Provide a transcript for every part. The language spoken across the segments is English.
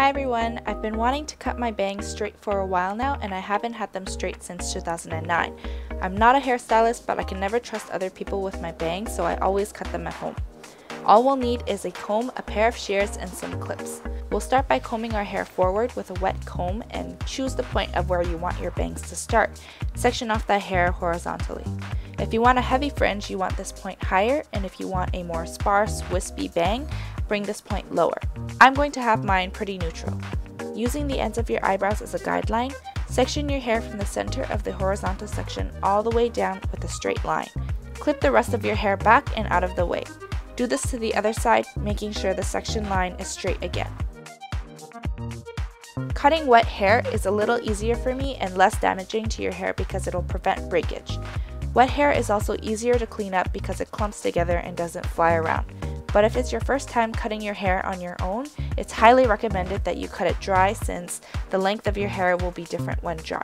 Hi everyone, I've been wanting to cut my bangs straight for a while now and I haven't had them straight since 2009. I'm not a hairstylist, but I can never trust other people with my bangs, so I always cut them at home. All we'll need is a comb, a pair of shears, and some clips. We'll start by combing our hair forward with a wet comb and choose the point of where you want your bangs to start. Section off that hair horizontally. If you want a heavy fringe, you want this point higher, and if you want a more sparse, wispy bang, bring this point lower. I'm going to have mine pretty neutral. Using the ends of your eyebrows as a guideline, section your hair from the center of the horizontal section all the way down with a straight line. Clip the rest of your hair back and out of the way. Do this to the other side, making sure the section line is straight again. Cutting wet hair is a little easier for me and less damaging to your hair because it'll prevent breakage. Wet hair is also easier to clean up because it clumps together and doesn't fly around. But if it's your first time cutting your hair on your own, it's highly recommended that you cut it dry since the length of your hair will be different when dry.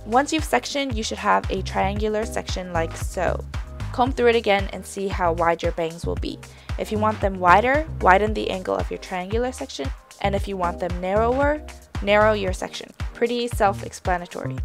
Once you've sectioned, you should have a triangular section like so. Comb through it again and see how wide your bangs will be. If you want them wider, widen the angle of your triangular section, and if you want them narrower, narrow your section. Pretty self-explanatory.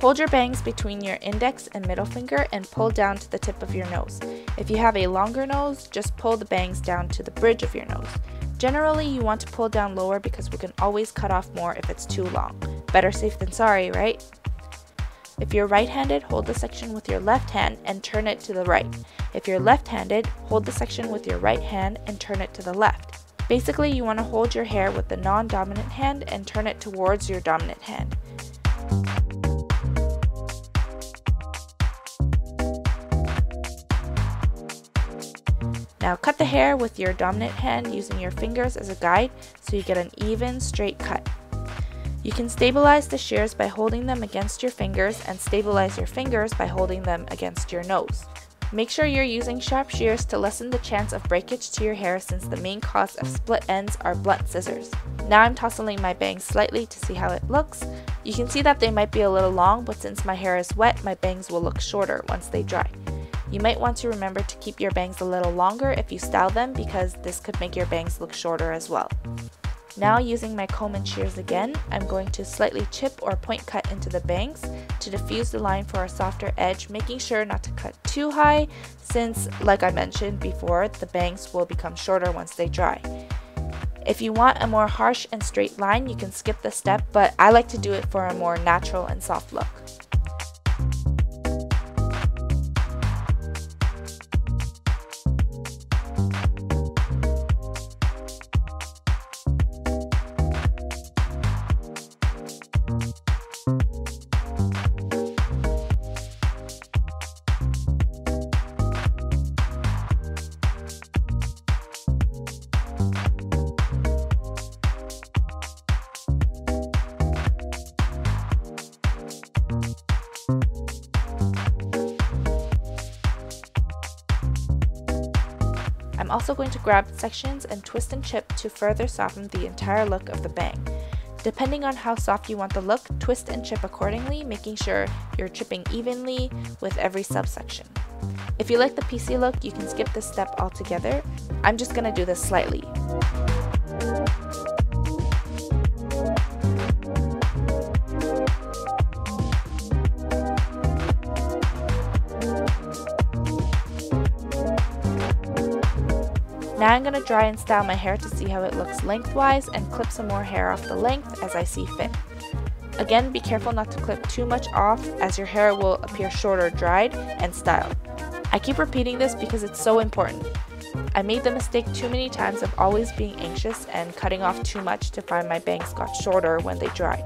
Hold your bangs between your index and middle finger and pull down to the tip of your nose. If you have a longer nose, just pull the bangs down to the bridge of your nose. Generally, you want to pull down lower because we can always cut off more if it's too long. Better safe than sorry, right? If you're right-handed, hold the section with your left hand and turn it to the right. If you're left-handed, hold the section with your right hand and turn it to the left. Basically, you want to hold your hair with the non-dominant hand and turn it towards your dominant hand. Now cut the hair with your dominant hand using your fingers as a guide so you get an even, straight cut. You can stabilize the shears by holding them against your fingers and stabilize your fingers by holding them against your nose. Make sure you're using sharp shears to lessen the chance of breakage to your hair since the main cause of split ends are blunt scissors. Now I'm tousling my bangs slightly to see how it looks. You can see that they might be a little long, but since my hair is wet, my bangs will look shorter once they dry. You might want to remember to keep your bangs a little longer if you style them because this could make your bangs look shorter as well. Now using my comb and shears again, I'm going to slightly chip or point cut into the bangs to diffuse the line for a softer edge, making sure not to cut too high since, like I mentioned before, the bangs will become shorter once they dry. If you want a more harsh and straight line, you can skip this step, but I like to do it for a more natural and soft look. I'm also going to grab sections and twist and chip to further soften the entire look of the bang. Depending on how soft you want the look, twist and chip accordingly, making sure you're chipping evenly with every subsection. If you like the piecey look, you can skip this step altogether. I'm just going to do this slightly. Now I'm going to dry and style my hair to see how it looks lengthwise and clip some more hair off the length as I see fit. Again, be careful not to clip too much off as your hair will appear shorter dried and styled. I keep repeating this because it's so important. I made the mistake too many times of always being anxious and cutting off too much to find my bangs got shorter when they dried.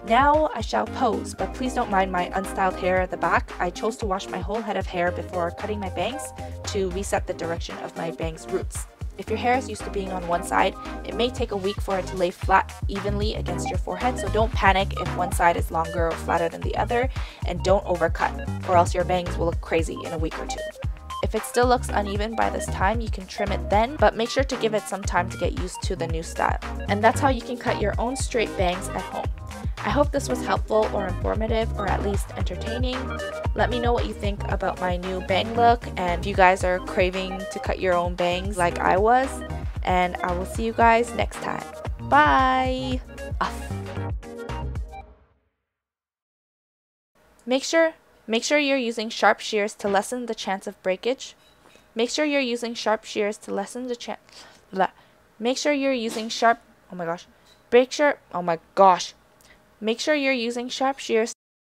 Now I shall pose, but please don't mind my unstyled hair at the back. I chose to wash my whole head of hair before cutting my bangs to reset the direction of my bangs roots. If your hair is used to being on one side, it may take a week for it to lay flat evenly against your forehead, so don't panic if one side is longer or flatter than the other, and don't overcut, or else your bangs will look crazy in a week or two. If it still looks uneven by this time, you can trim it then, but make sure to give it some time to get used to the new style. And that's how you can cut your own straight bangs at home. I hope this was helpful or informative, or at least entertaining. Let me know what you think about my new bang look, and if you guys are craving to cut your own bangs like I was. And I will see you guys next time. Bye! Off. Make sure you're using sharp shears to lessen the chance of breakage. Make sure you're using sharp shears to lessen the chance. Make sure you're using sharp. Oh my gosh. Make sure you're using sharp shears